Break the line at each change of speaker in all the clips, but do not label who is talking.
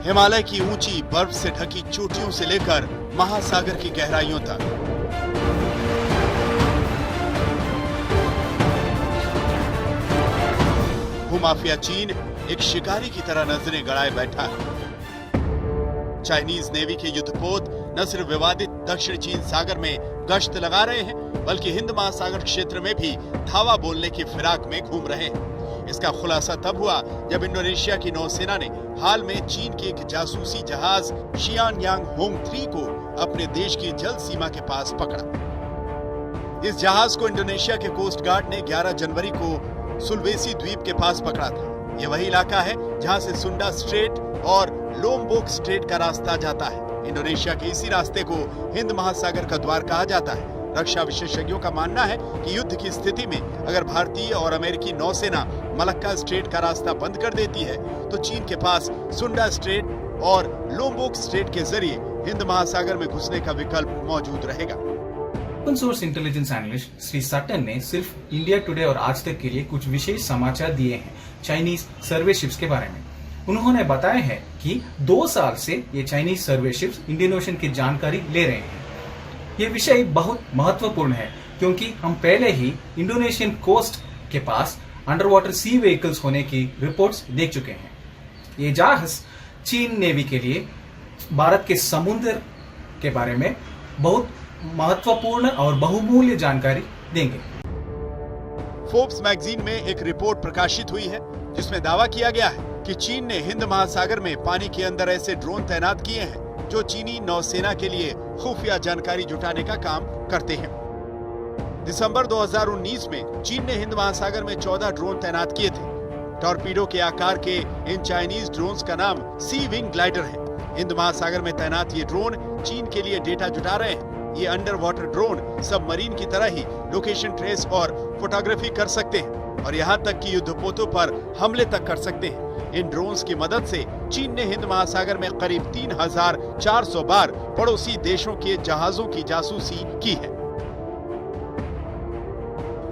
हिमालय की ऊंची बर्फ से ढकी चोटियों से लेकर महासागर की गहराइयों तक। भूमाफिया चीन एक शिकारी की तरह नजरें गड़ाए बैठा है। चाइनीज नेवी के युद्धपोत न सिर्फ विवादित दक्षिण चीन सागर में गश्त लगा रहे हैं, बल्कि हिंद महासागर क्षेत्र में भी धावा बोलने की फिराक में घूम रहे हैं। इसका खुलासा तब हुआ जब इंडोनेशिया की नौसेना ने हाल में चीन के एक जासूसी जहाज शियानयांग होंग 3 को अपने देश की जल सीमा के पास पकड़ा। इस जहाज को इंडोनेशिया के कोस्ट गार्ड ने 11 जनवरी को सुलवेसी द्वीप के पास पकड़ा था। यह वही इलाका है जहां से सुंडा स्ट्रेट और लोम्बोक स्ट्रेट का रास्ता जाता है। इंडोनेशिया के इसी रास्ते को हिंद महासागर का द्वार कहा जाता है। रक्षा विशेषज्ञों का मानना है कि युद्ध की स्थिति में अगर भारतीय और अमेरिकी नौसेना मलक्का स्ट्रेट का रास्ता बंद कर देती है तो चीन के पास सुंडा स्ट्रेट और लोम्बोक स्ट्रेट के जरिए हिंद महासागर में घुसने का विकल्प मौजूद रहेगा।
Open source intelligence analyst Shri Sutton ने सिर्फ इंडिया टुडे और आज तक के लिए कुछ विशेष समाचार दिए हैं चाइनीज सर्वे शिप्स के बारे में। उन्होंने बताया है कि 2 साल से ये चाइनीज सर्वे शिप्स इंडियन ओशन की जानकारी ले रहे हैं। ये विषय बहुत महत्वपूर्ण है क्योंकि हम पहले ही इंडोनेशियन कोस्ट के पास अंडर वाटर सी व्हीकल्स होने की रिपोर्ट्स देख चुके हैं। ये जहाज चीन नेवी के लिए भारत के समुद्र के बारे में बहुत महत्वपूर्ण और बहुमूल्य जानकारी देंगे।
फोर्ब्स मैगजीन में एक रिपोर्ट प्रकाशित हुई है जिसमें दावा किया गया है कि चीन ने हिंद महासागर में पानी के अंदर ऐसे ड्रोन तैनात किए हैं जो चीनी नौसेना के लिए खुफिया जानकारी जुटाने का काम करते हैं। दिसंबर 2019 में चीन ने हिंद महासागर में 14 ड्रोन तैनात किए थे। टॉर्पीडो के आकार के इन चाइनीज ड्रोन्स का नाम सी विंग ग्लाइडर है। हिंद महासागर में तैनात ये ड्रोन चीन के लिए डेटा जुटा रहे हैं। ये अंडर वाटर ड्रोन सबमरीन की तरह ही लोकेशन ट्रेस और फोटोग्राफी कर सकते हैं और यहाँ तक कि युद्धपोतों पर हमले तक कर सकते हैं। इन ड्रोन्स की मदद से चीन ने हिंद महासागर में करीब 3400 बार पड़ोसी देशों के जहाजों की जासूसी की है।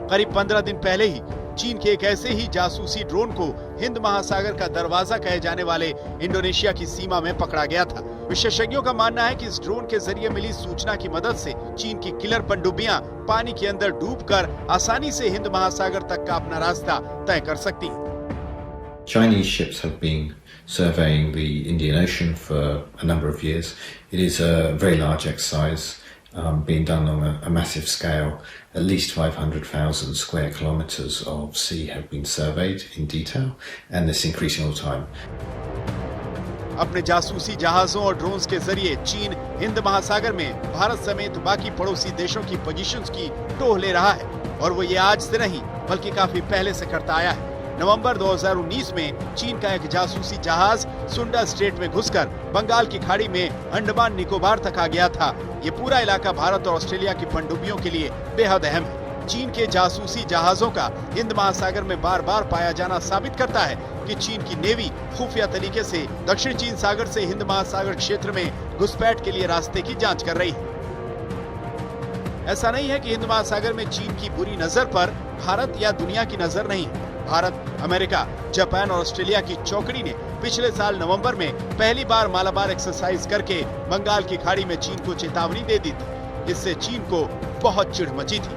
करीब 15 दिन पहले ही चीन के एक ऐसे ही जासूसी ड्रोन को हिंद महासागर का दरवाजा कहे जाने वाले इंडोनेशिया की सीमा में पकड़ा गया था। विशेषज्ञों का मानना है कि इस ड्रोन के जरिए मिली सूचना की मदद से चीन की किलर पनडुब्बियां पानी के अंदर डूबकर आसानी से हिंद महासागर तक का अपना रास्ता तय कर सकती हैं।
Chinese ships have been surveying the Indian Ocean for a number of years. It is a very large exercise, being done on a massive scale. At least 500,000 square kilometers of sea have been surveyed in detail, and it's increasing all the time.
अपने जासूसी जहाजों और drones के जरिए चीन हिंद महासागर में भारत समेत बाकी पड़ोसी देशों की पोजीशंस की टोह ले रहा है और वो ये आज से नहीं बल्कि काफी पहले से करता आया है। नवंबर 2019 में चीन का एक जासूसी जहाज सुंडा स्ट्रेट में घुसकर बंगाल की खाड़ी में अंडमान निकोबार तक आ गया था। ये पूरा इलाका भारत और ऑस्ट्रेलिया की पनडुब्बियों के लिए बेहद अहम है। चीन के जासूसी जहाजों का हिंद महासागर में बार बार पाया जाना साबित करता है कि चीन की नेवी खुफिया तरीके से दक्षिण चीन सागर से हिंद महासागर क्षेत्र में घुसपैठ के लिए रास्ते की जांच कर रही है। ऐसा नहीं है कि हिंद महासागर में चीन की बुरी नजर पर भारत या दुनिया की नजर नहीं है। भारत, अमेरिका, जापान और ऑस्ट्रेलिया की चौकड़ी ने पिछले साल नवंबर में पहली बार मालाबार एक्सरसाइज करके बंगाल की खाड़ी में चीन को चेतावनी दे दी थी। इससे चीन को बहुत चिढ़ मची थी।